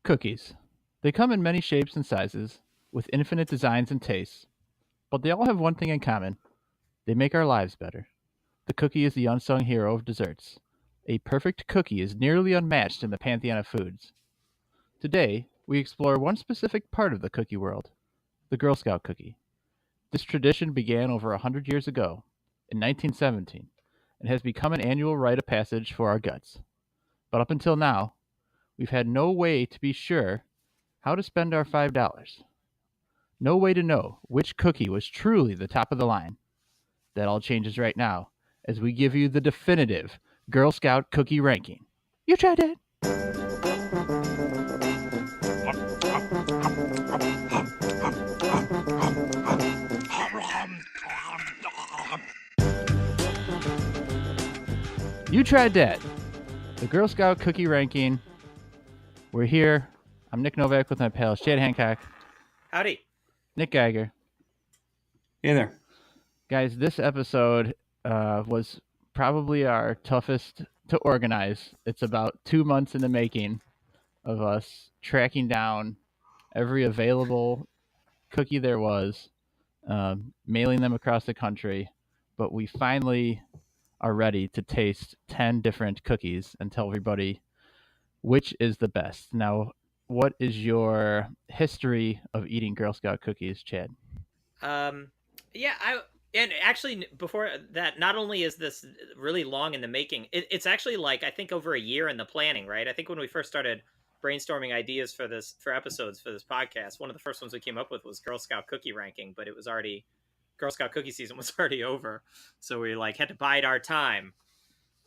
Cookies. They come in many shapes and sizes, with infinite designs and tastes, but they all have one thing in common: they make our lives better. The cookie is the unsung hero of desserts. A perfect cookie is nearly unmatched in the pantheon of foods. Today, we explore one specific part of the cookie world: the Girl Scout cookie. This tradition began over 100 years ago, in 1917, and has become an annual rite of passage for our guts. But up until now, we've had no way to be sure how to spend our $5. No way to know which cookie was truly the top of the line. That all changes right now as we give you the definitive Girl Scout cookie ranking. You tried it! You Tried Dat, the Girl Scout cookie ranking. We're here. I'm Nick Novak with my pals Chad Hancock, Howdy. Nick Geiger. Hey there. Guys, this episode was probably our toughest to organize. It's about 2 months in the making of us tracking down every available cookie there was, mailing them across the country, but we finally are ready to taste 10 different cookies and tell everybody which is the best. Now, what is your history of eating Girl Scout cookies, Chad? And actually, before that, not only is this really long in the making, it's actually like I think over a year in the planning, right? I think when we first started brainstorming ideas for episodes for this podcast, one of the first ones we came up with was Girl Scout cookie ranking, but it was already Girl Scout cookie season was already over, so we had to bide our time.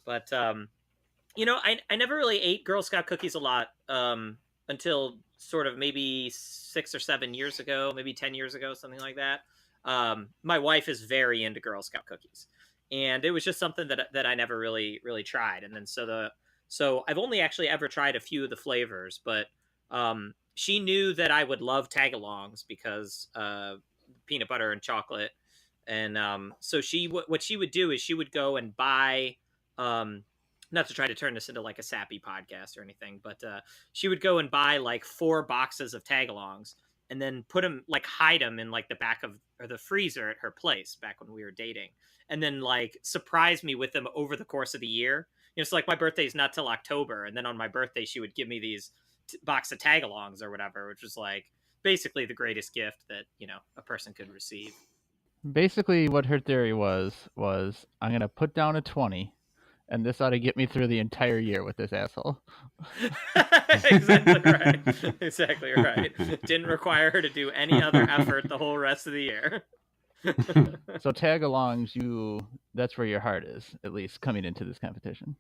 But I never really ate Girl Scout cookies a lot until sort of maybe 6 or 7 years ago, maybe 10 years ago, something like that. My wife is very into Girl Scout cookies, and it was just something that I never really tried. And then so I've only actually ever tried a few of the flavors, but she knew that I would love Tagalongs because peanut butter and chocolate. And so what she would do is she would go and buy, not to try to turn this into like a sappy podcast or anything, but she would go and buy like 4 boxes of Tagalongs and then hide them in like the back of or the freezer at her place back when we were dating, and then like surprise me with them over the course of the year. It's like my birthday's not till October, and then on my birthday she would give me these box of Tagalongs or whatever, which was like basically the greatest gift that a person could receive. Basically, what her theory was I'm gonna put down a 20, and this ought to get me through the entire year with this asshole. Exactly right. Didn't require her to do any other effort the whole rest of the year. So Tagalongs, that's where your heart is, at least coming into this competition.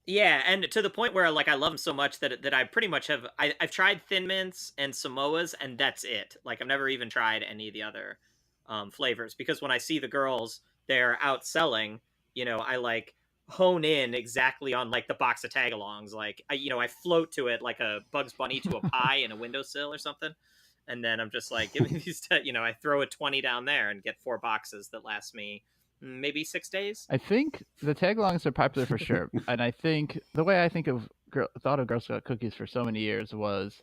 Yeah, and to the point where like I love them so much that I pretty much I've tried Thin Mints and Samoas, and that's it. Like I've never even tried any of the other flavors, because when I see the girls they're out selling, I like hone in exactly on like the box of Tagalongs. Like I float to it like a Bugs Bunny to a pie in a windowsill or something, and then I'm just like, give me these. I throw a 20 down there and get 4 boxes that last me maybe 6 days. I think the Tagalongs are popular for sure, and I think the way I thought of Girl Scout cookies for so many years was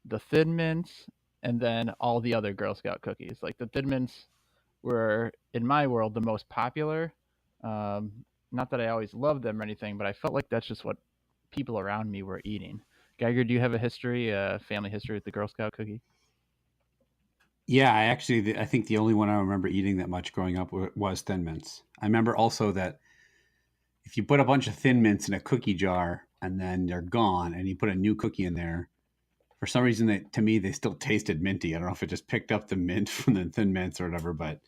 the Thin Mints and then all the other Girl Scout cookies. Like the Thin Mints were in my world the most popular. Not that I always loved them or anything, but I felt like that's just what people around me were eating. Geiger, do you have a family history with the Girl Scout cookie? Yeah, I think the only one I remember eating that much growing up was Thin Mints. I remember also that if you put a bunch of Thin Mints in a cookie jar and then they're gone and you put a new cookie in there, for some reason, to me, they still tasted minty. I don't know if it just picked up the mint from the Thin Mints or whatever, but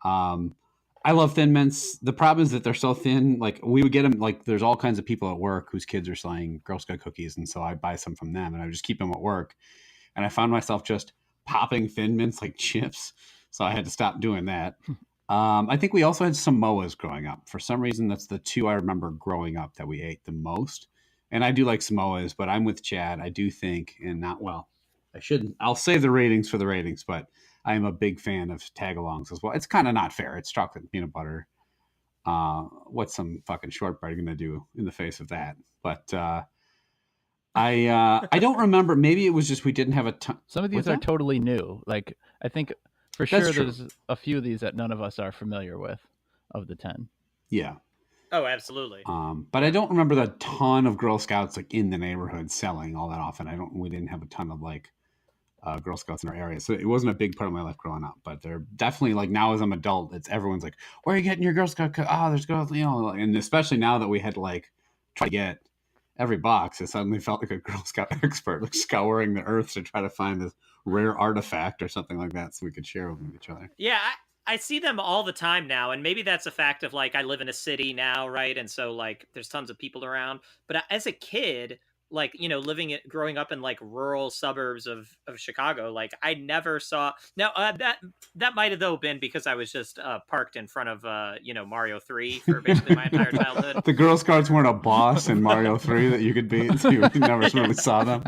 I love Thin Mints. The problem is that they're so thin. Like we would get them, like there's all kinds of people at work whose kids are selling Girl Scout cookies. And so I buy some from them and I would just keep them at work. And I found myself just popping Thin Mints like chips. So I had to stop doing that. I think we also had Samoas growing up. For some reason, that's the 2 I remember growing up that we ate the most. And I do like Samoas, but I'm with Chad. I do think, I'll save the ratings for the ratings, but I am a big fan of Tagalongs as well. It's kind of not fair. It's chocolate and peanut butter. What's some fucking shortbread going to do in the face of that? But I don't remember. Maybe it was just we didn't have a ton. Some of these What's are that? totally new. Like I think for That's sure true. there's a few of these that none of us are familiar with of the 10. Yeah. Oh, absolutely. But I don't remember the ton of Girl Scouts like in the neighborhood selling all that often. We didn't have a ton of like Girl Scouts in our area, so it wasn't a big part of my life growing up. But they're definitely like now as I'm an adult, it's everyone's like, "Where are you getting your Girl Scout?" Oh, there's girls, and especially now that we had to like try to get every box, I suddenly felt like a Girl Scout expert, like scouring the earth to try to find this rare artifact or something like that, so we could share with each other. Yeah, I see them all the time now, and maybe that's a fact of like I live in a city now, right? And so like there's tons of people around. But as a kid, like growing up in like rural suburbs of Chicago, like I never saw. Now that might have though been because I was just parked in front of Mario 3 for basically my entire childhood. The Girl Scouts weren't a boss in Mario 3 that you could beat, so you never really saw them.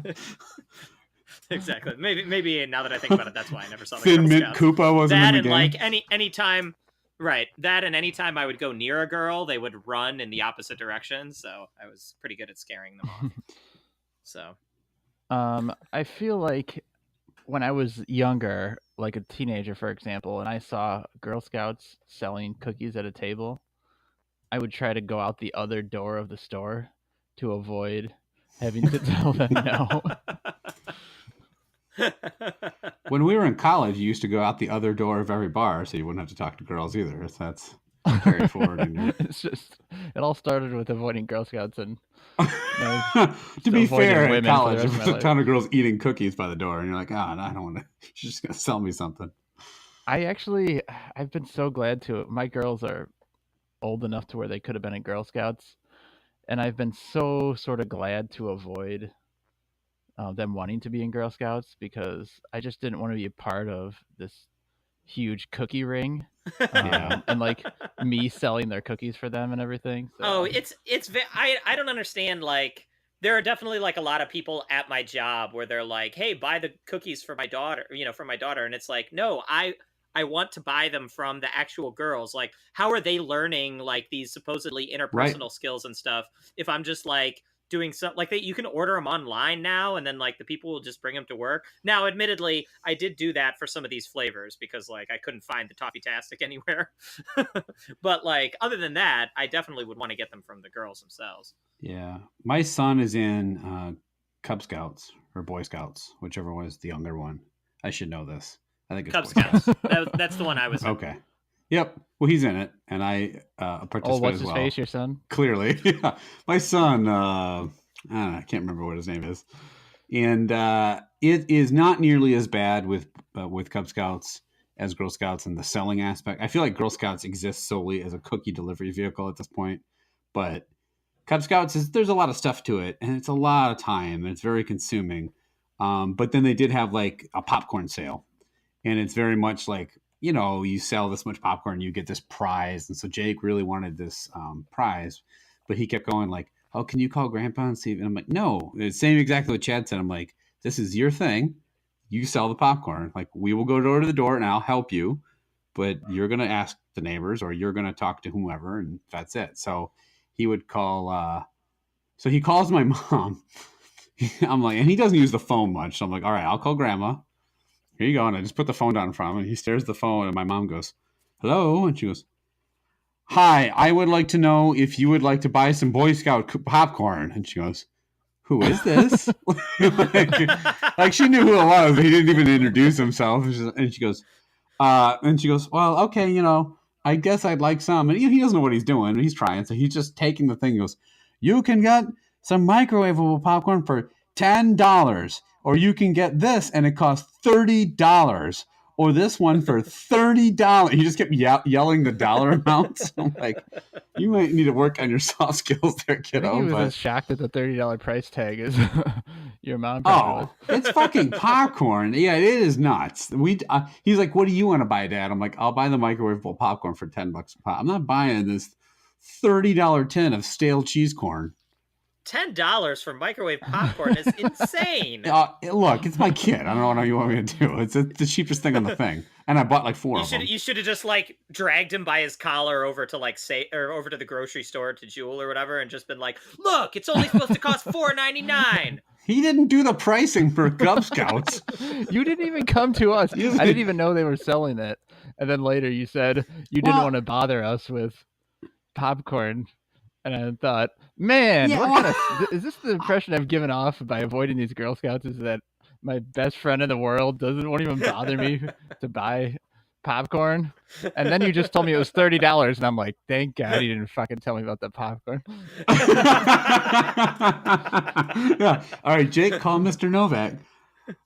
Exactly. Maybe now that I think about it, that's why I never saw the Thin Girl Mint Scouts. Koopa wasn't That in the and game. like anytime, right? That and anytime I would go near a girl, they would run in the opposite direction. So I was pretty good at scaring them off. So I feel like when I was younger, like a teenager, for example, and I saw Girl Scouts selling cookies at a table, I would try to go out the other door of the store to avoid having to tell them no. When we were in college, you used to go out the other door of every bar, so you wouldn't have to talk to girls either. That's carried forward in your... It's just it all started with avoiding Girl Scouts and to be fair, in women for the college, rest of there my was a life. ton of girls eating cookies by the door, and you're like, oh, no, I don't want to. She's just gonna sell me something. I've been so glad to. My girls are old enough to where they could have been in Girl Scouts, and I've been so sort of glad to avoid them wanting to be in Girl Scouts because I just didn't want to be a part of this huge cookie ring, Yeah. and like me selling their cookies for them and everything. So. Oh, I don't understand. Like there are definitely like a lot of people at my job where they're like, "Hey, buy the cookies for my daughter," for my daughter, and it's like, no, I want to buy them from the actual girls. Like, how are they learning like these supposedly interpersonal skills and stuff if I'm just like doing something like that? You can order them online now, and then like the people will just bring them to work. Now, admittedly, I did do that for some of these flavors because like I couldn't find the Toffee Tastic anywhere. But like other than that, I definitely would want to get them from the girls themselves. Yeah. My son is in Cub Scouts or Boy Scouts, whichever was the younger one. I should know this. I think it's Cub Boy Scouts. That's the one I was in. Okay. Yep. Well, he's in it, and I participate Oh, what's as his well. face? Your son? Clearly, yeah. My son. I can't remember what his name is, and it is not nearly as bad with Cub Scouts as Girl Scouts in the selling aspect. I feel like Girl Scouts exists solely as a cookie delivery vehicle at this point, but Cub Scouts there's a lot of stuff to it, and it's a lot of time, and it's very consuming. But then they did have like a popcorn sale, and it's very much like, you sell this much popcorn, you get this prize. And so Jake really wanted this prize, but he kept going like, oh, can you call Grandpa and see? And I'm like, no, it's same exactly what Chad said. I'm like, this is your thing. You sell the popcorn. Like, we will go door to the door and I'll help you, but you're going to ask the neighbors or you're going to talk to whomever, and that's it. So he would call. So he calls my mom. I'm like, and he doesn't use the phone much. So I'm like, all right, I'll call Grandma. Here you go. And I just put the phone down in front of him. And he stares at the phone, and my mom goes, hello. And she goes, hi, I would like to know if you would like to buy some Boy Scout popcorn. And she goes, who is this? like she knew who it was. He didn't even introduce himself. And she goes, well, okay, I guess I'd like some. And he doesn't know what he's doing. He's trying. So he's just taking the thing. He goes, you can get some microwavable popcorn for $10. Or you can get this and it costs $30. Or this one for $30. He just kept yelling the dollar amounts. I'm like, you might need to work on your soft skills there, I kiddo. think he was as shocked at the $30 price tag as your mom probably was. It's fucking popcorn. Yeah, it is nuts. He's like, what do you want to buy, Dad? I'm like, I'll buy the microwavable popcorn for $10 a pop. I'm not buying this $30 tin of stale cheese corn. $10 for microwave popcorn is insane. Look, it's my kid. I don't know what you want me to do. It's the cheapest thing on the thing, and I bought like 4 of them. You should have just like dragged him by his collar over to over to the grocery store to Jewel or whatever, and just been like, "Look, it's only supposed to cost $4.99." He didn't do the pricing for Cub Scouts. You didn't even come to us. I didn't even know they were selling it. And then later you said you didn't want to bother us with popcorn. And I thought, man, is this the impression I've given off by avoiding these Girl Scouts? Is that my best friend in the world won't even bother me to buy popcorn? And then you just told me it was $30, and I'm like, thank God he didn't fucking tell me about the popcorn. Yeah. All right, Jake, call Mr. Novak.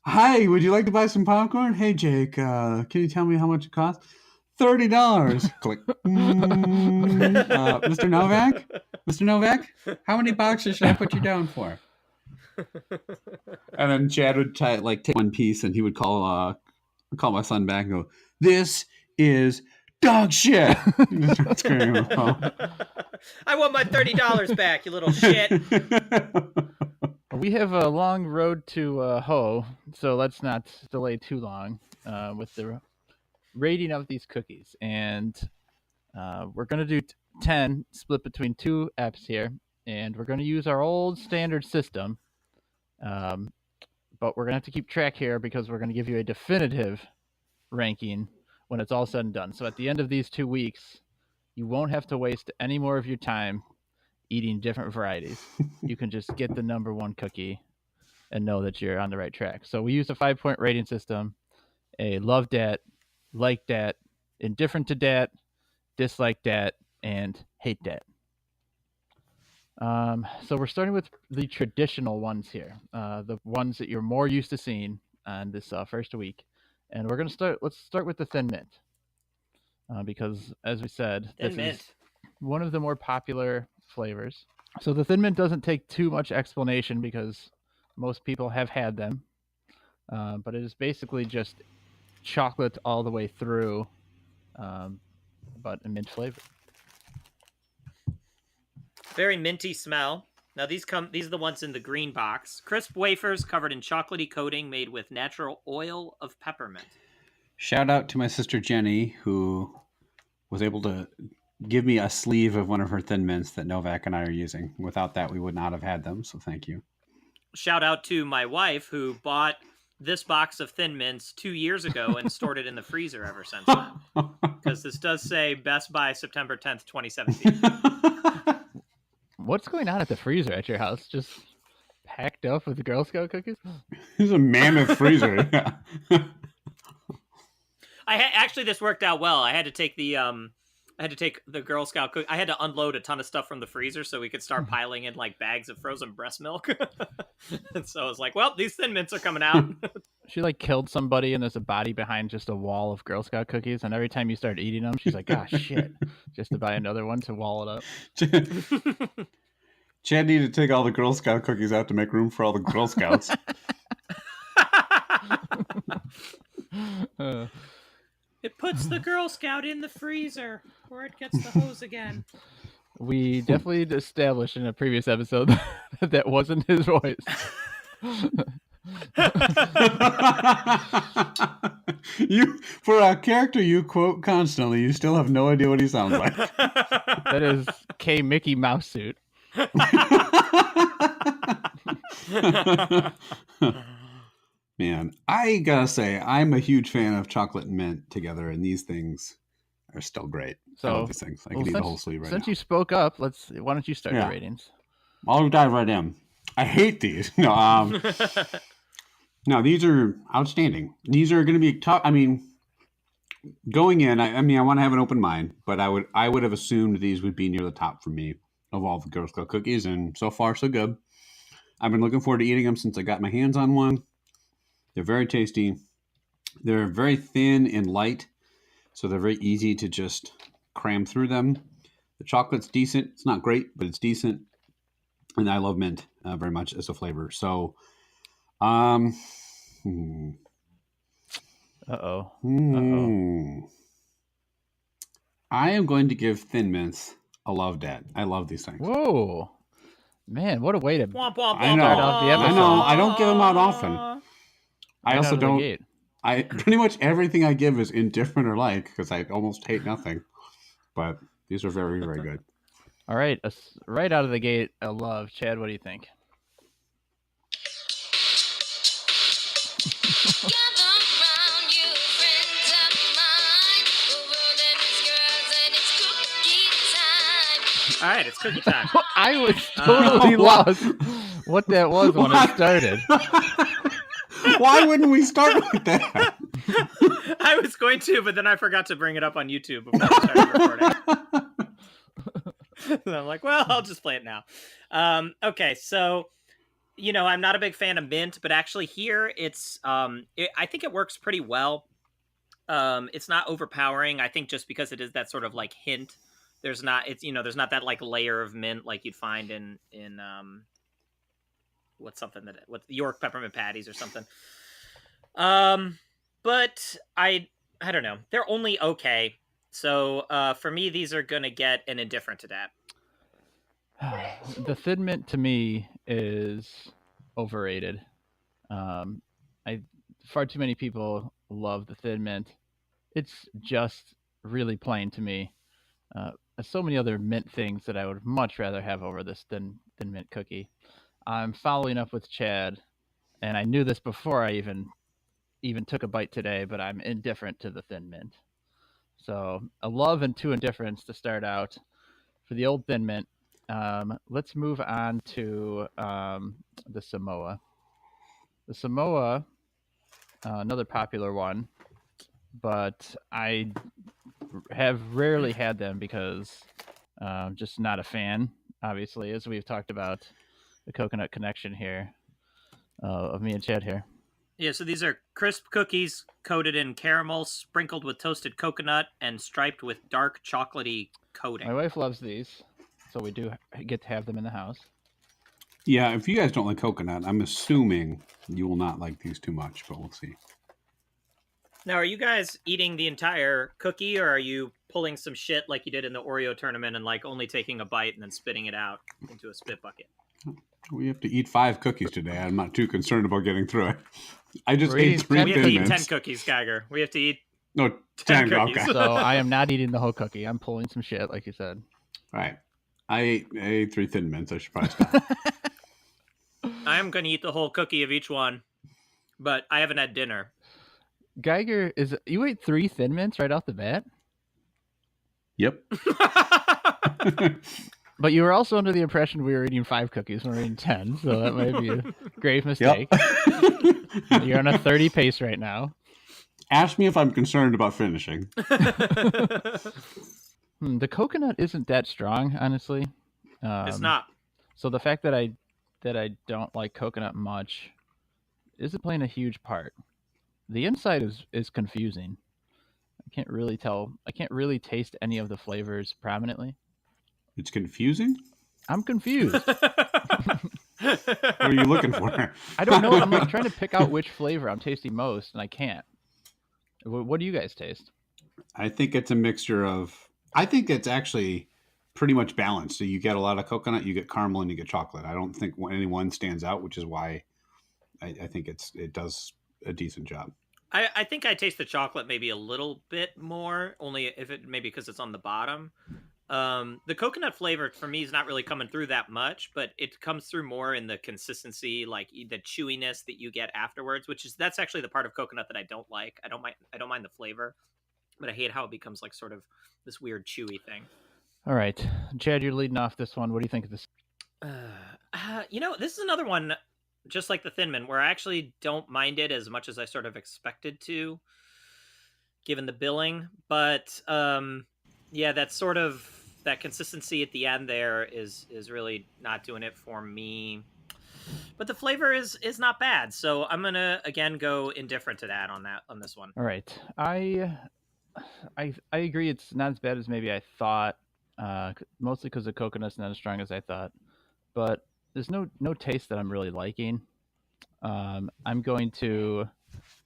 Hi, would you like to buy some popcorn? Hey, Jake, can you tell me how much it costs? $30. Click. Mr. Novak? Mr. Novak? How many boxes should I put you down for? And then Chad would take one piece, and he would call my son back and go, "This is dog shit." I want my $30 back, you little shit. We have a long road to hoe, so let's not delay too long with the rating of these cookies. And we're going to do 10 split between 2 apps here, and we're going to use our old standard system. But we're going to have to keep track here because we're going to give you a definitive ranking when it's all said and done. So at the end of these 2 weeks, you won't have to waste any more of your time eating different varieties. You can just get the number 1 cookie and know that you're on the right track. So we use a 5-point rating system: a love dat, like dat, indifferent to dat, dislike dat, and hate dat. So we're starting with the traditional ones here, the ones that you're more used to seeing on this first week. And let's start with the Thin Mint. Because, as we said, this is one of the more popular flavors. So the Thin Mint doesn't take too much explanation because most people have had them. But it is basically just chocolate all the way through, but a mint flavor. Very minty smell. Now these are the ones in the green box. Crisp wafers covered in chocolatey coating made with natural oil of peppermint. Shout out to my sister Jenny, who was able to give me a sleeve of one of her Thin Mints that Novak and I are using. Without that, we would not have had them, so thank you. Shout out to my wife, who bought this box of Thin Mints 2 years ago and stored it in the freezer ever since then. Because this does say Best Buy September 10th, 2017. What's going on at the freezer at your house? Just packed up with Girl Scout cookies? It's a mammoth freezer. Yeah. Actually, this worked out well. I had to take the Girl Scout I had to unload a ton of stuff from the freezer so we could start piling in like bags of frozen breast milk. And so I was like, well, these Thin Mints are coming out. She like killed somebody and there's a body behind just a wall of Girl Scout cookies, and every time you start eating them, she's like, "Ah, shit," just to buy another one to wall it up. Chad needed to take all the Girl Scout cookies out to make room for all the Girl Scouts. It puts the Girl Scout in the freezer where it gets the hose again. We definitely established in a previous episode that wasn't his voice. For a character you quote constantly, you still have no idea what he sounds like. That is K Mickey Mouse Suit. Man, I gotta say, I'm a huge fan of chocolate and mint together, and these things are still great. So, I love these things. I can eat the whole sleeve right now. Since you spoke up, why don't you start the ratings? I'll dive right in. I hate these. No, no, these are outstanding. These are going to be tough. I mean, going in, I want to have an open mind, but I would have assumed these would be near the top for me of all the Girl Scout cookies, and so far so good. I've been looking forward to eating them since I got my hands on one. They're very tasty. They're very thin and light, so they're very easy to just cram through them. The chocolate's decent. It's not great, but it's decent. And I love mint very much as a flavor. So, I am going to give Thin Mints a love dat. I love these things. Whoa. Man, what a way to start off the episode. I know. I don't give them out often. I also don't. I pretty much everything I give is indifferent or like, because I almost hate nothing. But these are very, very good. All right. Right out of the gate, a love. Chad, what do you think? All right, it's cookie time. I was totally lost what that was when it started. Why wouldn't we start with that? I was going to, but then I forgot to bring it up on YouTube before we started recording. And I'm like, well, I'll just play it now. Okay, so I'm not a big fan of mint, but actually here I think it works pretty well. It's not overpowering. I think just because it is that sort of like hint, there's not that like layer of mint like you'd find in what's York peppermint patties or something. But I don't know. They're only okay. So for me, these are gonna get an indifferent to that. The Thin Mint to me is overrated. Far too many people love the Thin Mint. It's just really plain to me. There's so many other mint things that I would much rather have over this Thin Mint cookie. I'm following up with Chad, and I knew this before I even took a bite today, but I'm indifferent to the Thin Mint. So a love and two indifference to start out for the old Thin Mint. Let's move on to the Samoa. The Samoa, another popular one, but I have rarely had them because I'm just not a fan, obviously, as we've talked about the coconut connection here of me and Chad here. Yeah, so these are crisp cookies coated in caramel, sprinkled with toasted coconut, and striped with dark chocolatey coating. My wife loves these, so we do get to have them in the house. Yeah, if you guys don't like coconut, I'm assuming you will not like these too much, but we'll see. Now, are you guys eating the entire cookie, or are you pulling some shit like you did in the Oreo tournament and like only taking a bite and then spitting it out into a spit bucket? We have to eat 5 cookies today. I'm not too concerned about getting through it. I just ate 3 We Thin have to eat Mints. 10 cookies, Geiger. We have to eat No, 10 10 cookies. Okay. So I am not eating the whole cookie. I'm pulling some shit, like you said. All right. I ate 3 Thin Mints. I should probably stop. I am going to eat the whole cookie of each one, but I haven't had dinner. Geiger, you ate 3 Thin Mints right off the bat? Yep. But you were also under the impression we were eating 5 cookies when we were eating 10, so that might be a grave mistake. Yep. You're on a 30 pace right now. Ask me if I'm concerned about finishing. The coconut isn't that strong, honestly. It's not. So the fact that I don't like coconut much isn't playing a huge part. The inside is confusing. I can't really tell. I can't really taste any of the flavors prominently. It's confusing? I'm confused. What are you looking for? I don't know. I'm like trying to pick out which flavor I'm tasting most, and I can't. What do you guys taste? I think it's a mixture of... I think it's actually pretty much balanced. So you get a lot of coconut, you get caramel, and you get chocolate. I don't think any one stands out, which is why I think it does a decent job. I think I taste the chocolate maybe a little bit more, only if it maybe because it's on the bottom. The coconut flavor for me is not really coming through that much, but it comes through more in the consistency, like the chewiness that you get afterwards, that's actually the part of coconut that I don't like. I don't mind the flavor, but I hate how it becomes like sort of this weird chewy thing. All right, Chad, you're leading off this one. What do you think of this? This is another one, just like the Thin Mint, where I actually don't mind it as much as I sort of expected to, given the billing. But yeah, that's sort of that consistency at the end there is really not doing it for me. But the flavor is not bad, so I'm gonna again go indifferent to that on this one. All right, I agree. It's not as bad as maybe I thought. Mostly because the coconut's not as strong as I thought, but there's no taste that I'm really liking. I'm going to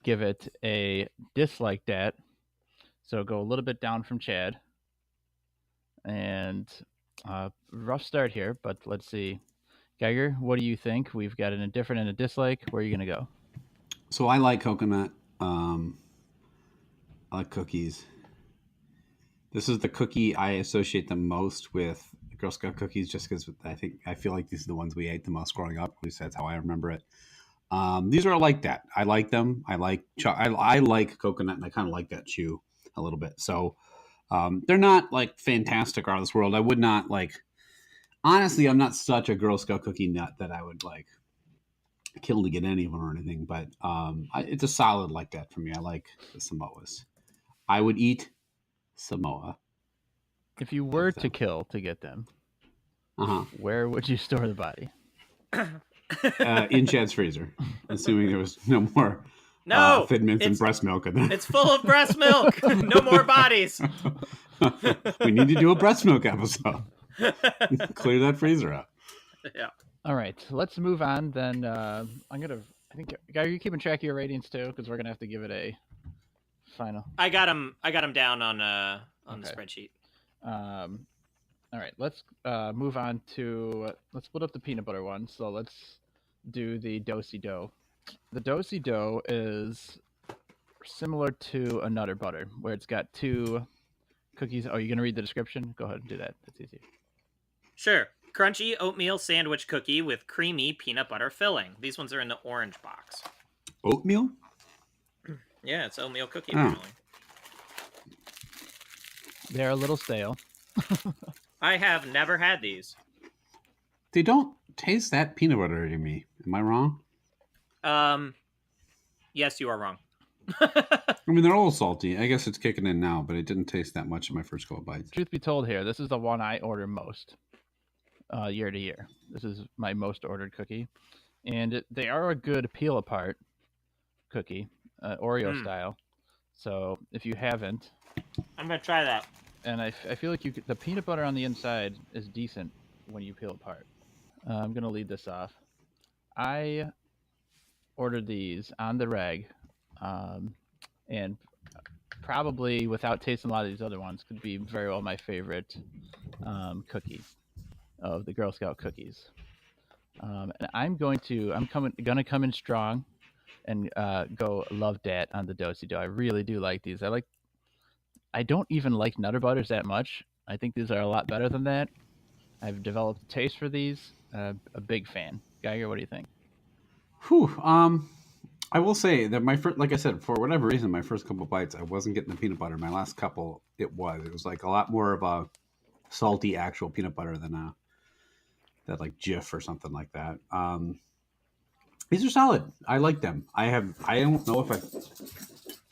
give it a dislike that, so go a little bit down from Chad. And rough start here, but let's see. Geiger, what do you think? We've got an indifferent and a dislike. Where are you going to go? So I like coconut. I like cookies. This is the cookie I associate the most with Girl Scout cookies, just because I feel like these are the ones we ate the most growing up. At least that's how I remember it. These are like that. I like them. I like coconut, and I kind of like that chew a little bit. So they're not like fantastic or out of this world. I would not like honestly, I'm not such a Girl Scout cookie nut that I would like kill to get any of them or anything, but it's a solid like that for me. I like the Samoas. I would eat Samoa If you were of to them. kill to get them, Uh-huh. where would you store the body? In Chad's freezer, assuming there was no more No, Thin Mints and it's breast milk in there. it's full of breast milk. No more bodies. We need to do a breast milk episode. Clear that freezer out. Yeah. All right, let's move on then. I think, Guy, are you keeping track of your ratings too? Because we're gonna have to give it a final. I got him down on the Okay. spreadsheet. All right, let's move on to let's split up the peanut butter one. So let's do the do-si-do. The do-si-do is similar to a Nutter Butter, where it's got 2 cookies. Oh, you're gonna read the description? Go ahead and do that. That's easy. Sure. Crunchy oatmeal sandwich cookie with creamy peanut butter filling. These ones are in the orange box. Oatmeal? Yeah, it's oatmeal cookie. Oh. Apparently. They're a little stale. I have never had these. They don't taste that peanut butter to me. Am I wrong? Yes, you are wrong. I mean, they're a little salty. I guess it's kicking in now, but it didn't taste that much in my first couple bites. Truth be told, here, this is the one I order most, year to year. This is my most ordered cookie, and they are a good peel apart cookie, Oreo style. So if you haven't, I'm gonna try that. and I feel like the peanut butter on the inside is decent when you peel apart. I'm gonna lead this off. I ordered these on the reg, and probably without tasting a lot of these other ones, could be very well my favorite cookie of the Girl Scout cookies. And I'm gonna come in strong and go love dat on the do-si-do. I really do like these. I don't even like Nutter Butters that much. I think these are a lot better than that. I've developed a taste for these. A big fan. Geiger, what do you think? Whew. I will say that my first, like I said, for whatever reason, my first couple bites, I wasn't getting the peanut butter. My last couple, it was like a lot more of a salty actual peanut butter than that like Jif or something like that. These are solid. I like them. I don't know if I've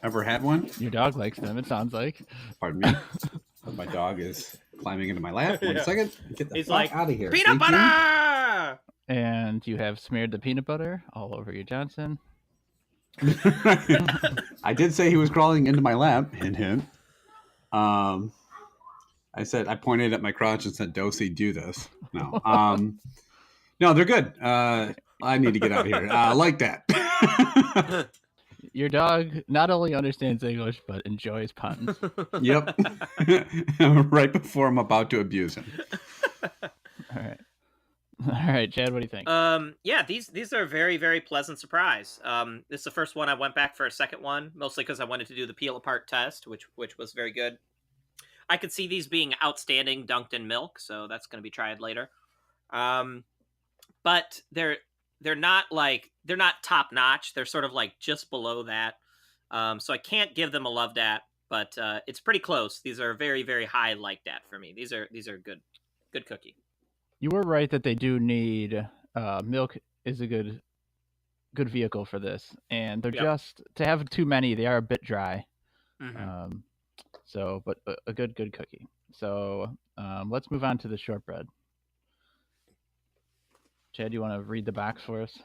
ever had one. Your dog likes them, it sounds like. Pardon me. My dog is climbing into my lap. One second. Get the He's fuck like, out of here. peanut Thank you. butter! And you have smeared the peanut butter all over your Johnson. I did say he was crawling into my lap. Hint, hint. I pointed at my crotch and said, "Dosey, do this." No. No, they're good. I need to get out of here. Like that. Your dog not only understands English, but enjoys puns. Yep. Right before I'm about to abuse him. All right, Chad, what do you think? Yeah, these are a very, very pleasant surprise. This is the first one I went back for a second one, mostly because I wanted to do the peel apart test, which was very good. I could see these being outstanding dunked in milk, so that's going to be tried later. But they're not top notch. They're sort of like just below that. So I can't give them a love dat, but it's pretty close. These are very, very high like dat for me. These are good cookie. You were right that they do need milk is a good vehicle for this, and they're just to have too many. They are a bit dry. Mm-hmm. But a good cookie. So let's move on to the shortbread. Chad, do you want to read the box for us?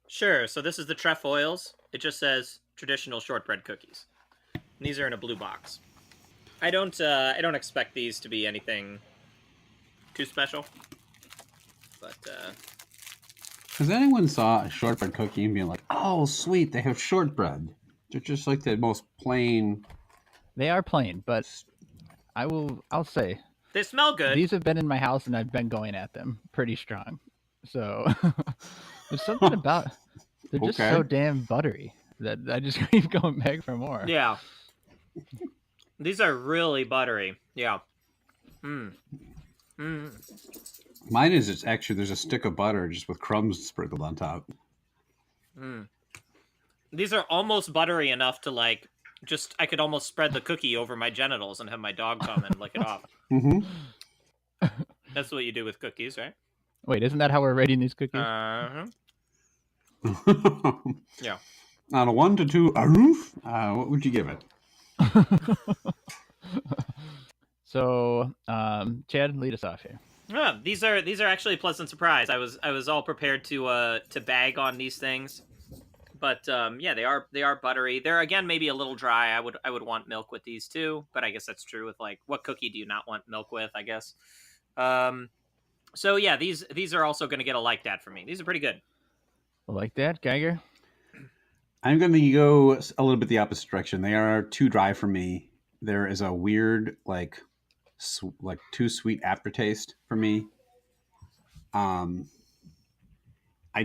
Sure. So this is the Trefoils. It just says traditional shortbread cookies. And these are in a blue box. I don't expect these to be anything too special. But has anyone saw a shortbread cookie and being like, "Oh, sweet, they have shortbread"? They're just like the most plain. They are plain, but I'll say they smell good. These have been in my house, and I've been going at them pretty strong. So there's something about they're just so damn buttery that I just keep going back for more. Yeah, these are really buttery. Yeah. Mine is it's actually there's a stick of butter just with crumbs sprinkled on top. These are almost buttery enough to like. I could almost spread the cookie over my genitals and have my dog come and lick it off. Mm-hmm. That's what you do with cookies, right? Wait, isn't that how we're rating these cookies? Uh-huh. Yeah. On a 1 to 2, what would you give it? So, Chad, lead us off here. Yeah, these are actually a pleasant surprise. I was all prepared to bag on these things, but yeah, they are buttery. They're again maybe a little dry. I would want milk with these too, but I guess that's true with like what cookie do you not want milk with? I guess. So yeah, these are also going to get a like that for me. These are pretty good. Like that, Geiger? I'm going to go a little bit the opposite direction. They are too dry for me. There is a weird, like too sweet aftertaste for me. I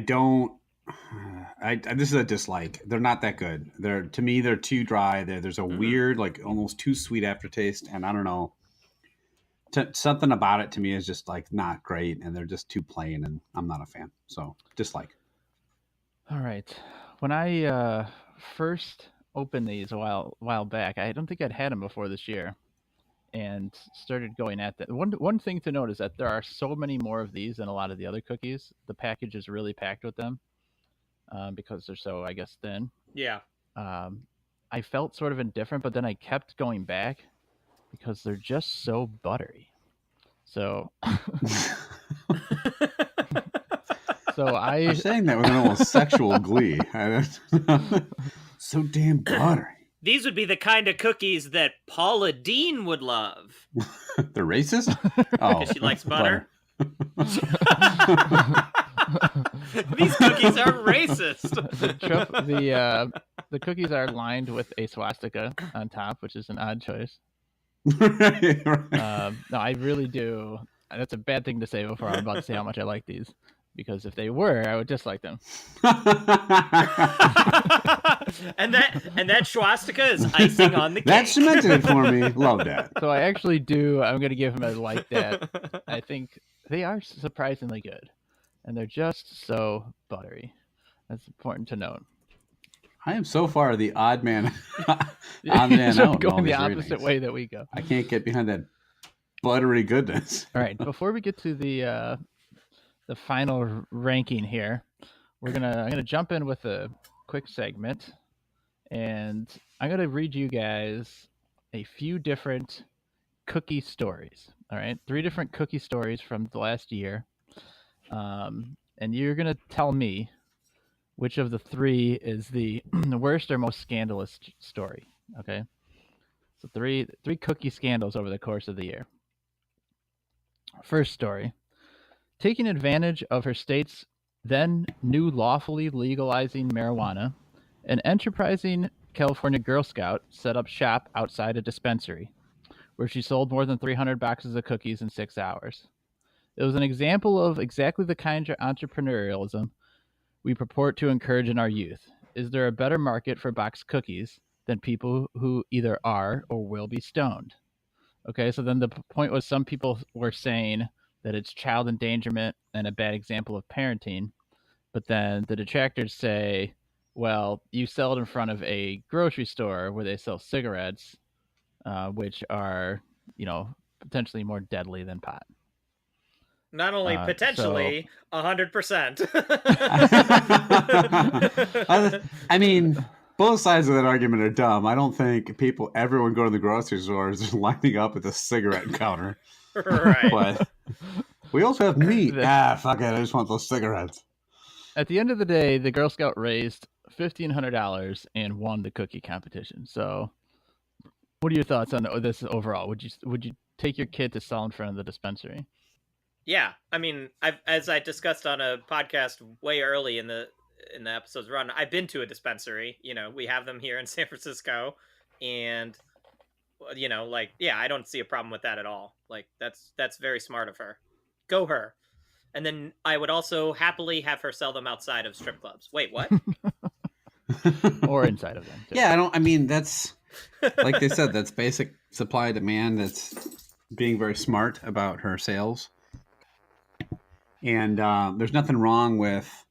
don't. This is a dislike. They're not that good. To me, they're too dry. There's a weird, like almost too sweet aftertaste, and I don't know. Something about it to me is just like not great, and they're just too plain, and I'm not a fan. So dislike. All right. When I first opened these a while back, I don't think I'd had them before this year, and started going at that. One thing to note is that there are so many more of these than a lot of the other cookies. The package is really packed with them because they're so, I guess, thin. Yeah. I felt sort of indifferent, but then I kept going back because they're just so buttery. So, You're saying that with an almost sexual glee. So damn buttery. These would be the kind of cookies that Paula Dean would love. They're racist? Oh, because she likes butter. These cookies are racist. The cookies are lined with a swastika on top, which is an odd choice. Right. No, I really do. That's a bad thing to say before I'm about to say how much I like these, because if they were, I would dislike them. and that swastika is icing on the cake. That cemented it for me. Love that. So I actually do. I'm going to give them a like that. I think they are surprisingly good, and they're just so buttery. That's important to note. I am so far the odd man. Odd man out. Going the opposite way that we go. I can't get behind that buttery goodness. All right, before we get to the final ranking here, I'm gonna jump in with a quick segment, and I'm gonna read you guys a few different cookie stories. All right, 3 different cookie stories from the last year, and you're gonna tell me which of the 3 is the worst or most scandalous story. Okay, so three cookie scandals over the course of the year. First story: taking advantage of her state's then new lawfully legalizing marijuana, an enterprising California Girl Scout set up shop outside a dispensary, where she sold more than 300 boxes of cookies in 6 hours. It was an example of exactly the kind of entrepreneurialism we purport to encourage in our youth. Is there a better market for boxed cookies than people who either are or will be stoned? Okay, so then the point was, some people were saying that it's child endangerment and a bad example of parenting. But then the detractors say, well, you sell it in front of a grocery store where they sell cigarettes, which are, potentially more deadly than pot. Not only potentially, 100%. I mean, both sides of that argument are dumb. I don't think everyone going to the grocery store is lining up at the cigarette counter. Right. But we also have meat. Fuck it. I just want those cigarettes. At the end of the day, the Girl Scout raised $1,500 and won the cookie competition. So what are your thoughts on this overall? Would you take your kid to sell in front of the dispensary? Yeah, I mean, as I discussed on a podcast way early in the episode's run, I've been to a dispensary. We have them here in San Francisco, and I don't see a problem with that at all. Like, that's very smart of her. Go her. And then I would also happily have her sell them outside of strip clubs. Wait, what? Or inside of them, too. Yeah, that's like they said, that's basic supply demand. That's being very smart about her sales. And there's nothing wrong with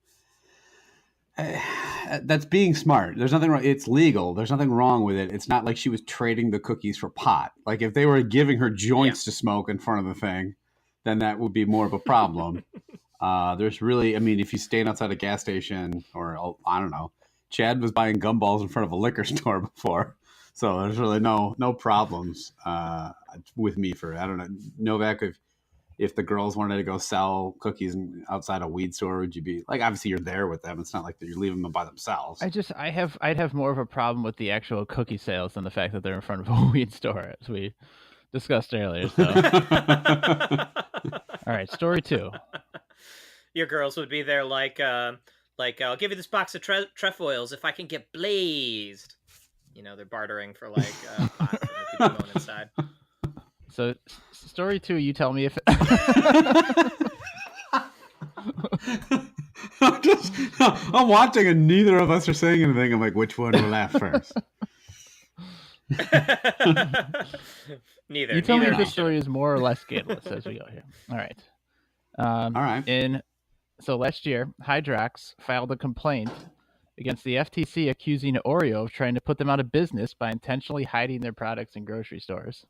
that's being smart. There's nothing wrong. It's legal. There's nothing wrong with it. It's not like she was trading the cookies for pot. Like if they were giving her joints to smoke in front of the thing, then that would be more of a problem. There's really, I mean, if you stand outside a gas station or I don't know, Chad was buying gumballs in front of a liquor store before, so there's really no problems with me for, I don't know, Novak. If the girls wanted to go sell cookies outside a weed store, would you be like, obviously you're there with them? It's not like you're leaving them by themselves. I'd have more of a problem with the actual cookie sales than the fact that they're in front of a weed store, as we discussed earlier. So, all right, story 2. Your girls would be there like I'll give you this box of Trefoils if I can get blazed. You know, they're bartering for like pot from the people going inside. So, story 2, you tell me if. I'm watching and neither of us are saying anything. I'm like, which one will laugh first? Neither. You tell me neither if this story is more or less scandalous as we go here. All right. All right. So last year, Hydrax filed a complaint against the FTC accusing Oreo of trying to put them out of business by intentionally hiding their products in grocery stores.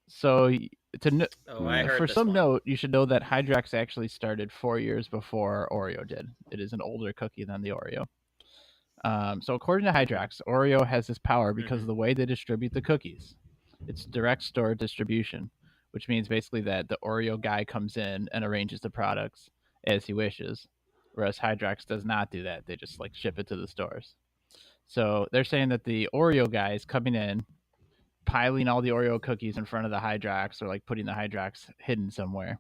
So for some note, you should know that Hydrax actually started 4 years before Oreo did. It is an older cookie than the Oreo. So according to Hydrax, Oreo has this power because of the way they distribute the cookies. It's direct store distribution, which means basically that the Oreo guy comes in and arranges the products as he wishes, whereas Hydrax does not do that. They just like ship it to the stores. So they're saying that the Oreo guy is coming in, piling all the Oreo cookies in front of the Hydrax, or like putting the Hydrax hidden somewhere.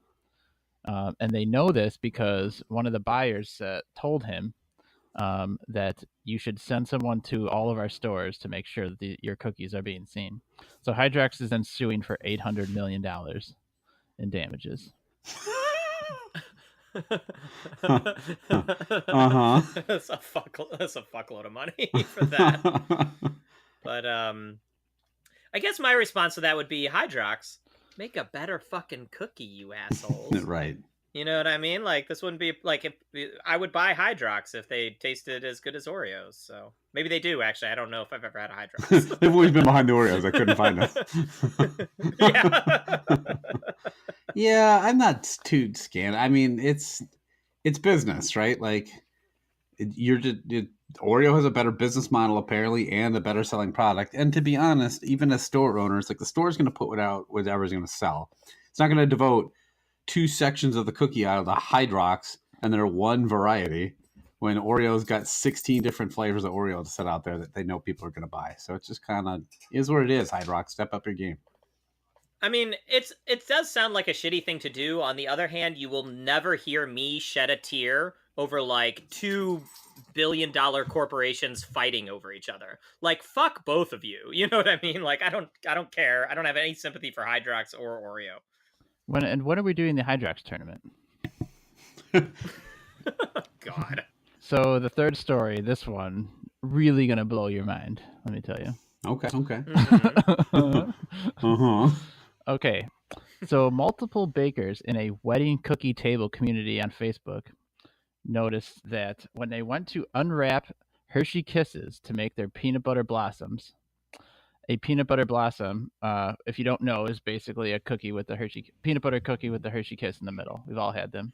And they know this because one of the buyers told him that you should send someone to all of our stores to make sure that your cookies are being seen. So Hydrax is then suing for $800 million in damages. Uh-huh. That's a fuckload of money for that. But I guess my response to that would be, Hydrax, make a better fucking cookie, you assholes. Right. You know what I mean? Like, this wouldn't be like, if I would buy Hydrax if they tasted as good as Oreos. So maybe they do, actually. I don't know if I've ever had a Hydrax. They've always been behind the Oreos. I couldn't find them. Yeah. Yeah, I'm not too scanned. I mean, it's business, right? Like, Oreo has a better business model apparently, and a better selling product. And to be honest, even as store owners, like, the store's going to put whatever's going to sell. It's not going to devote 2 sections of the cookie out of the Hydrax and their one variety, when Oreo's got 16 different flavors of Oreo to set out there that they know people are going to buy. So it's just kind of is what it is. Hydrax, step up your game. I mean, it does sound like a shitty thing to do. On the other hand, you will never hear me shed a tear over like $2 billion corporations fighting over each other. Like, fuck both of you. You know what I mean? Like, I don't care. I don't have any sympathy for Hydrax or Oreo. When are we doing the Hydrax tournament? God. So the third story, this one, really gonna blow your mind. Let me tell you. Okay. Mm-hmm. Okay. So multiple bakers in a wedding cookie table community on Facebook noticed that when they went to unwrap Hershey Kisses to make their peanut butter blossoms, a peanut butter blossom, if you don't know, is basically a cookie with the peanut butter cookie with the Hershey Kiss in the middle. We've all had them.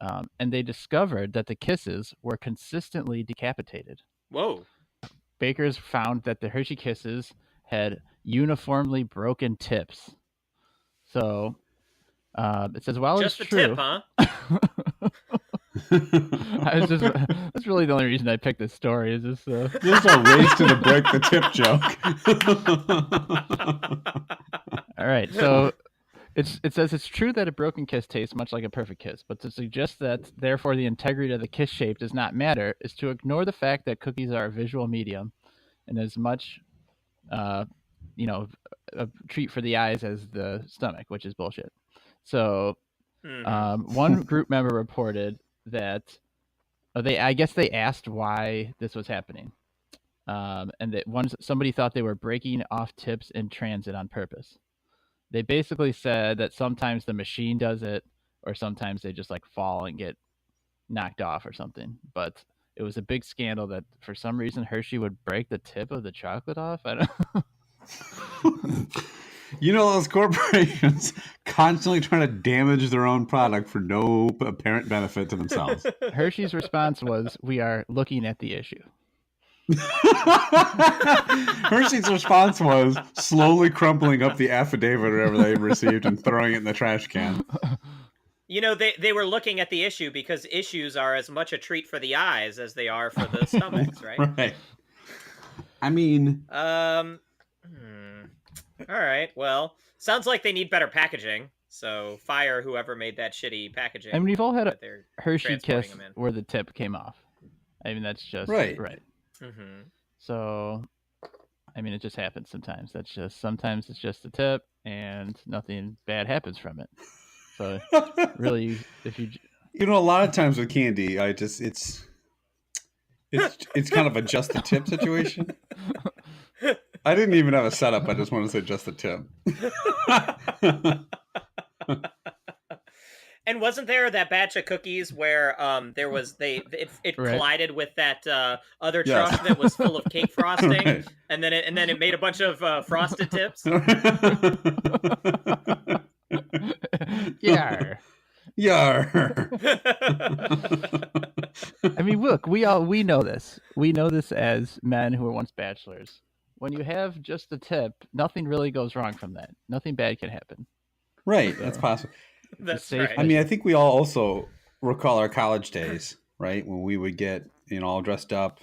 And they discovered that the kisses were consistently decapitated. Whoa. Bakers found that the Hershey Kisses had uniformly broken tips. So it says, while just it's the true, tip, huh? That's really the only reason I picked this story. Is this a race to the break the tip joke? All right, so it says it's true that a broken kiss tastes much like a perfect kiss, but to suggest that therefore the integrity of the kiss shape does not matter is to ignore the fact that cookies are a visual medium, and as much, a treat for the eyes as the stomach, which is bullshit. So, one group member reported that I guess they asked why this was happening, and that somebody thought they were breaking off tips in transit on purpose. They basically said that sometimes the machine does it, or sometimes they just like fall and get knocked off or something. But it was a big scandal that for some reason Hershey would break the tip of the chocolate off. I don't. You know, those corporations constantly trying to damage their own product for no apparent benefit to themselves. Hershey's response was, "We are looking at the issue." Hershey's response was slowly crumpling up the affidavit or whatever they received and throwing it in the trash can. You know, they were looking at the issue because issues are as much a treat for the eyes as they are for the stomachs, right? Right. I mean, All right. Well, sounds like they need better packaging. So fire whoever made that shitty packaging. I mean, we've all had a that they're Hershey transporting kiss them in. where the tip came off. I mean, that's just Right. Mm-hmm. So, I mean, it just happens sometimes. Sometimes it's just the tip, and nothing bad happens from it. So, really, if you a lot of times with candy, it's kind of a just the tip situation. I didn't even have a setup. I just wanted to say just the tip. And wasn't there that batch of cookies where there was it Right. collided with that other Yes. truck that was full of cake frosting, Right. and then it made a bunch of frosted tips? Yar. Yar. I mean, look, we know this. We know this as men who were once bachelors. When you have just the tip, nothing really goes wrong from that. Nothing bad can happen. Right, that's possible. That's safe right. I mean, I think we all also recall our college days, right? When we would get, all dressed up,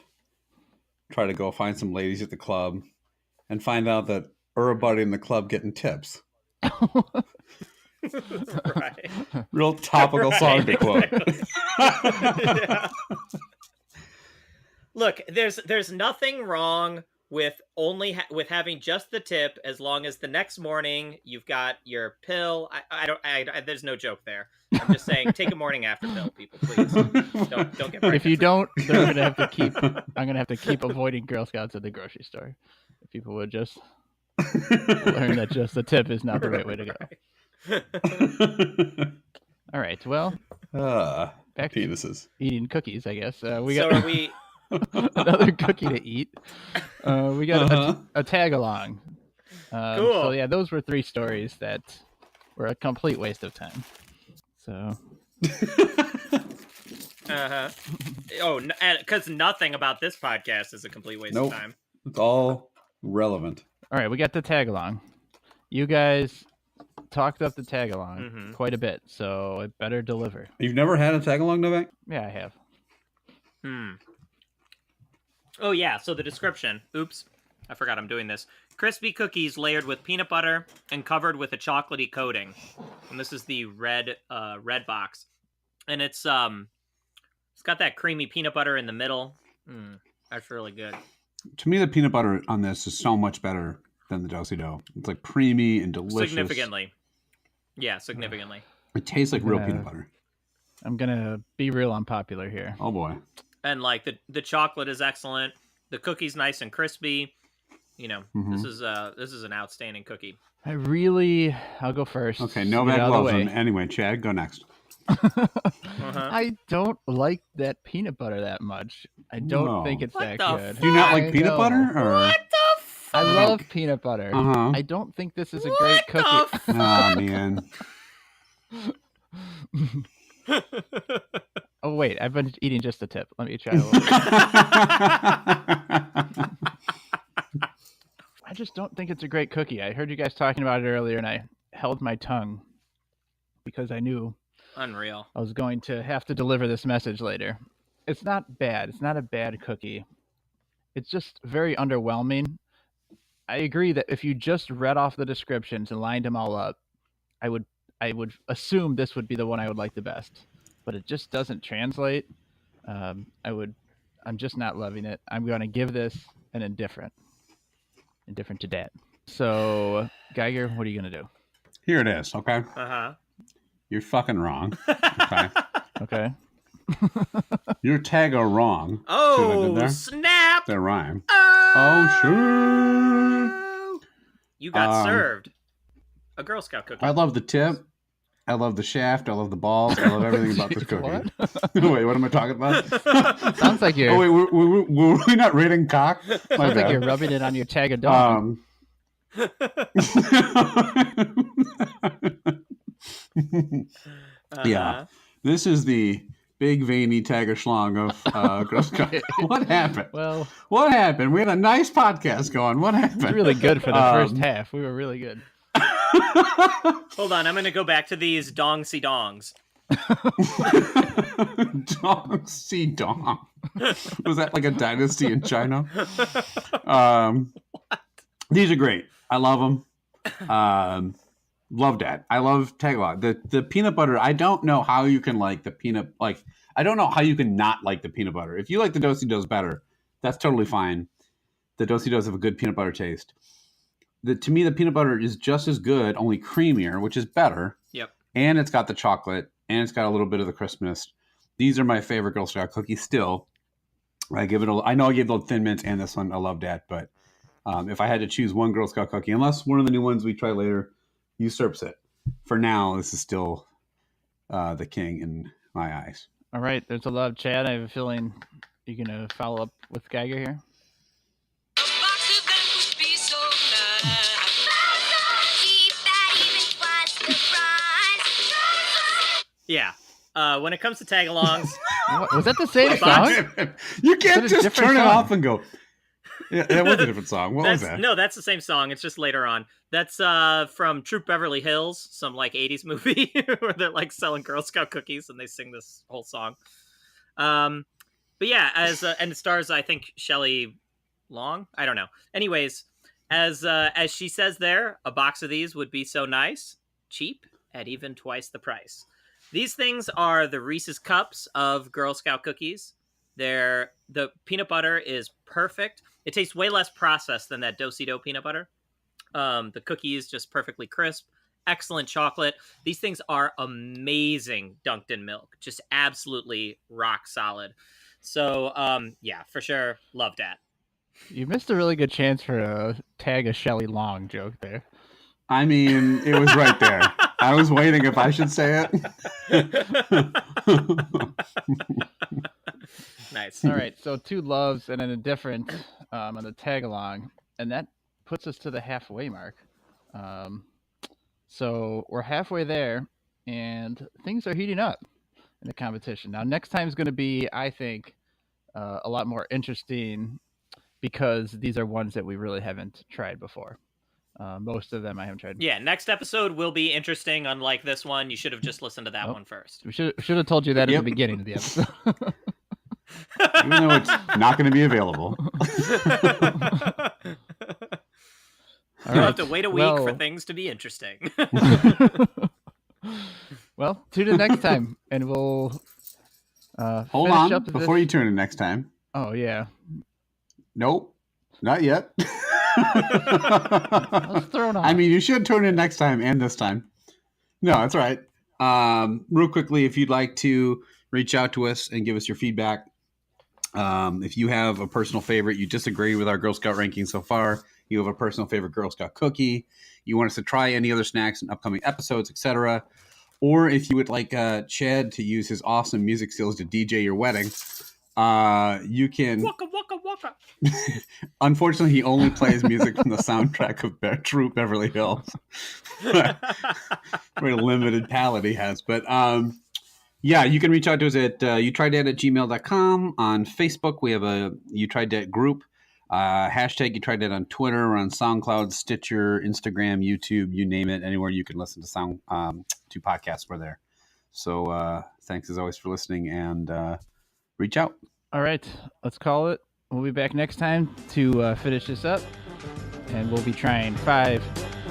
try to go find some ladies at the club, and find out that everybody in the club getting tips. Right. Real topical Right, song to quote. Yeah. Look, there's nothing wrong with with having just the tip, as long as the next morning you've got your pill. I there's no joke there. I'm just saying, take a morning after pill, people, please. Don't get pregnant. If you don't, they're gonna have to keep. I'm gonna have to keep avoiding Girl Scouts at the grocery store. If people would just learn that just the tip is not the right way to go. All right. Well, back to penises. eating cookies, I guess. We So got are we? another cookie to eat. We got a tag along. Cool. So yeah, those were 3 stories that were a complete waste of time. So. Oh, because nothing about this podcast is a complete waste Nope. of time. It's all relevant. All right, we got the tag along. You guys talked up the tag along quite a bit, so it better deliver. You've never had a tag along, Novak? Yeah, I have. Oh yeah, so the description. Oops, I forgot I'm doing this. Crispy cookies layered with peanut butter and covered with a chocolatey coating. And this is the red box. And it's got that creamy peanut butter in the middle. That's really good. To me, the peanut butter on this is so much better than the Dosey Dough. It's like creamy and delicious. Significantly. Yeah, significantly. It tastes like real peanut butter. I'm gonna be real unpopular here. Oh boy. And like the chocolate is excellent. The cookie's nice and crispy. This is an outstanding cookie. I'll go first. Okay, Novak loves them. Anyway, Chad, go next. I don't like that peanut butter that much. I don't think it's that good. Do you not like peanut butter? Or? What the fuck? I love peanut butter. I don't think this is a great cookie. Oh, man. Oh, wait. I've been eating just the tip. Let me try a little bit. I just don't think it's a great cookie. I heard you guys talking about it earlier, and I held my tongue because I knew Unreal. I was going to have to deliver this message later. It's not bad. It's not a bad cookie. It's just very underwhelming. I agree that if you just read off the descriptions and lined them all up, I would assume this would be the one I would like the best. But it just doesn't translate. I'm just not loving it. I'm going to give this an indifferent to that. So, Geiger, what are you going to do? Here it is, okay? You're fucking wrong. Okay. Okay. Your tag are wrong. Oh, snap! That rhyme. Oh, sure. You got served. A Girl Scout cookie. I love the tip. I love the shaft. I love the balls. I love everything about this cookie. What? Wait, what am I talking about? Sounds like you're. Oh, wait, were we not rating cock? Sounds like you're rubbing it on your tag of dog. Yeah, this is the big veiny Tagesschlong of Girl Scout. What happened? Well, what happened? We had a nice podcast going. What happened? It's really good for the first half. We were really good. Hold on, I'm going to go back to these dong-si dongs. Dong si dong. Was that like a dynasty in China? These are great. I love them. Love that. I love Tagalong. The peanut butter. I don't know how you can like the peanut. Like I don't know how you can not like the peanut butter. If you like the Do-si-dos better, that's totally fine. The Do-si-dos have a good peanut butter taste. To me, the peanut butter is just as good, only creamier, which is better. Yep. And it's got the chocolate, and it's got a little bit of the crispness. These are my favorite Girl Scout cookies still. I know I gave the Thin Mints and this one. I love that. But if I had to choose one Girl Scout cookie, unless one of the new ones we try later usurps it, for now, this is still the king in my eyes. All right. There's a lot of chat. I have a feeling you're going to follow up with Geiger here. Yeah. When it comes to Tagalongs... Was that the same song? You can't just turn it off and go... Yeah, that was a different song. What was that? No, that's the same song. It's just later on. That's from Troop Beverly Hills, some like 80s movie where they're like selling Girl Scout cookies and they sing this whole song. But yeah, and it stars, I think, Shelley Long. I don't know. Anyways, as she says there, a box of these would be so nice, cheap at even twice the price. These things are the Reese's Cups of Girl Scout cookies. The peanut butter is perfect. It tastes way less processed than that Do-si-do peanut butter. The cookie is just perfectly crisp. Excellent chocolate. These things are amazing dunked in milk. Just absolutely rock solid. So, yeah, for sure. Love that. You missed a really good chance for a tag a Shelley Long joke there. I mean, it was right there. I was waiting if I should say it. Nice. All right, so 2 loves and then a different on the tag along, and that puts us to the halfway mark. So we're halfway there, and things are heating up in the competition. Now, next time is going to be, I think, a lot more interesting because these are ones that we really haven't tried before. Most of them I haven't tried. Yeah, next episode will be interesting. Unlike this one, you should have just listened to that one first. We should have told you that at the beginning of the episode. Even though it's not going to be available. You'll have to wait a week for things to be interesting. Well, tune in next time, and we'll hold on before you tune in next time. Oh, yeah. Nope, not yet. Thrown off. I mean, you should tune in next time and this time. No, that's right. Real quickly, if you'd like to reach out to us and give us your feedback, if you have a personal favorite, you disagree with our Girl Scout ranking so far, you have a personal favorite Girl Scout cookie, you want us to try any other snacks in upcoming episodes, etc., or if you would like Chad to use his awesome music skills to DJ your wedding, you can. Waka, waka, waka. Unfortunately, he only plays music from the soundtrack of Troop Beverly Hills. Very limited palette he has. But yeah, you can reach out to us at youtrydat@gmail.com. On Facebook, we have a You Tried Dat group. Hashtag You Tried Dat on Twitter, or on SoundCloud, Stitcher, Instagram, YouTube, you name it. Anywhere you can listen to podcasts, we're there. So thanks as always for listening, and reach out. All right, let's call it. We'll be back next time to finish this up, and we'll be trying 5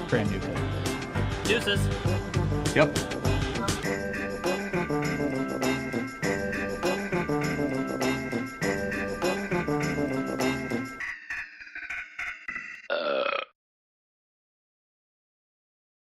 brand new cookies. Deuces. Yep.